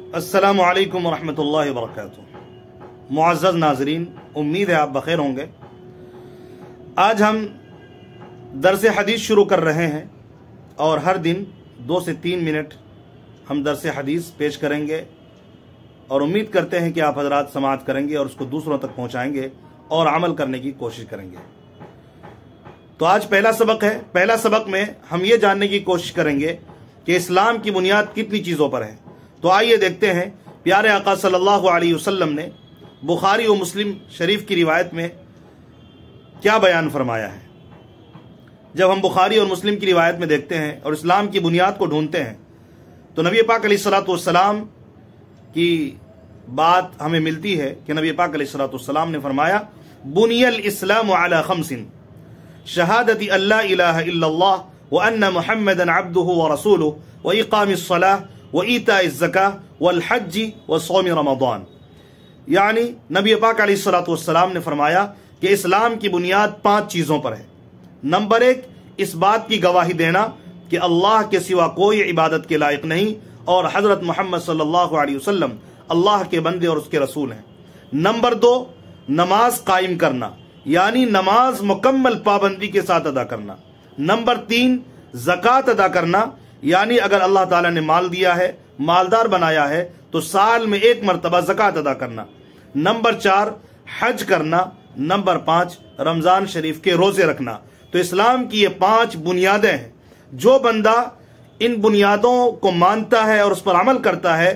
अस्सलामु अलैकुम वरहमतुल्लाहि वबरकातुहू। मुअज़्ज़ज़ नाज़रीन, उम्मीद है आप बखैर होंगे। आज हम दर्स हदीस शुरू कर रहे हैं और हर दिन 2 से 3 मिनट हम दर्स हदीस पेश करेंगे और उम्मीद करते हैं कि आप हजरात समाअत करेंगे और उसको दूसरों तक पहुंचाएंगे और अमल करने की कोशिश करेंगे। तो आज पहला सबक है। पहला सबक में हम ये जानने की कोशिश करेंगे कि इस्लाम की बुनियाद कितनी चीज़ों पर है। तो आइए देखते हैं प्यारे आका सल्लल्लाहु अलैहि वसल्लम ने बुखारी और मुस्लिम शरीफ की रिवायत में क्या बयान फरमाया है। जब हम बुखारी और मुस्लिम की रिवायत में देखते हैं और इस्लाम की बुनियाद को ढूंढते हैं तो नबी पाक अलैहिस्सलातु वस्सलाम की बात हमें मिलती है कि नबी पाक अलैहिस्सलातु वस्सलाम ने फरमाया, बुनियल इस्लाम अला खम्सिन शहादती अल्ला इलाहा इल्लल्लाह व अन्ना मुहम्मदन अब्दुहु व रसूलुहु व इकामिस सलाह व ईताइज़ ज़काह वल हज्ज व सौम रमज़ान। यानी नबी पाक अलैहिस्सलातु वस्सलाम ने फरमाया कि इस्लाम की बुनियाद 5 चीज़ों पर है। नंबर 1, इस बात की गवाही देना कि अल्लाह के सिवा कोई इबादत के लायक नहीं और हज़रत मोहम्मद सल्लल्लाहु अलैहि वसल्लम अल्लाह के बंदे और उसके रसूल हैं। नंबर 2, नमाज कायम करना, यानी नमाज मुकम्मल पाबंदी के साथ अदा करना। नंबर 3, ज़कात अदा करना, यानी अगर अल्लाह ताला ने माल दिया है, मालदार बनाया है तो साल में 1 मरतबा ज़कात अदा करना। नंबर 4, हज करना। नंबर 5, रमज़ान शरीफ के रोज़े रखना। तो इस्लाम की ये 5 बुनियादें हैं। जो बंदा इन बुनियादों को मानता है और उस पर अमल करता है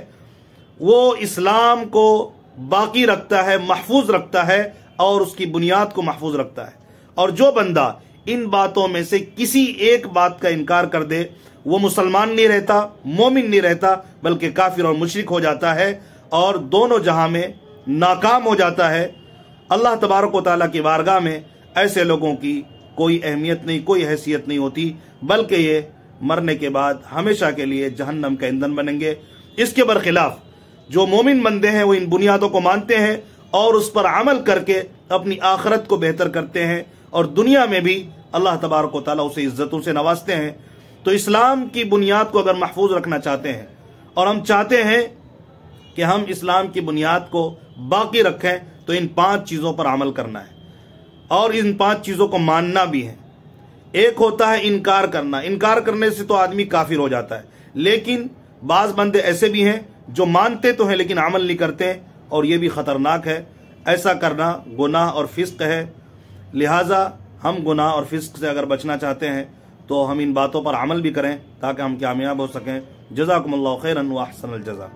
वो इस्लाम को बाकी रखता है, महफूज रखता है और उसकी बुनियाद को महफूज रखता है। और जो बंदा इन बातों में से किसी एक बात का इनकार कर दे वो मुसलमान नहीं रहता, मोमिन नहीं रहता, बल्कि काफिर और मुशरिक हो जाता है और दोनों जहां में नाकाम हो जाता है। अल्लाह तबारक व तआला की बारगाह में ऐसे लोगों की कोई अहमियत नहीं, कोई हैसियत नहीं होती, बल्कि ये मरने के बाद हमेशा के लिए जहन्नम का ईंधन बनेंगे। इसके बरखिलाफ जो मोमिन बंदे हैं वो इन बुनियादों को मानते हैं और उस पर अमल करके अपनी आखिरत को बेहतर करते हैं और दुनिया में भी अल्लाह तबारक व तआला उसे इज्जतों से नवाजते हैं। तो इस्लाम की बुनियाद को अगर महफूज रखना चाहते हैं और हम चाहते हैं कि हम इस्लाम की बुनियाद को बाकी रखें तो इन 5 चीज़ों पर अमल करना है और इन 5 चीज़ों को मानना भी है। एक होता है इनकार करना। इनकार करने से तो आदमी काफिर हो जाता है, लेकिन बाज बंदे ऐसे भी हैं जो मानते तो हैं लेकिन अमल नहीं करते और ये भी खतरनाक है। ऐसा करना गुनाह और फिस्क है। लिहाजा हम गुनाह और फिस्क से अगर बचना चाहते हैं तो हम इन बातों पर अमल भी करें ताकि हम कामयाब हो सकें। जज़ाकुमुल्लाहु खैरन व अहसनुल जज़ा।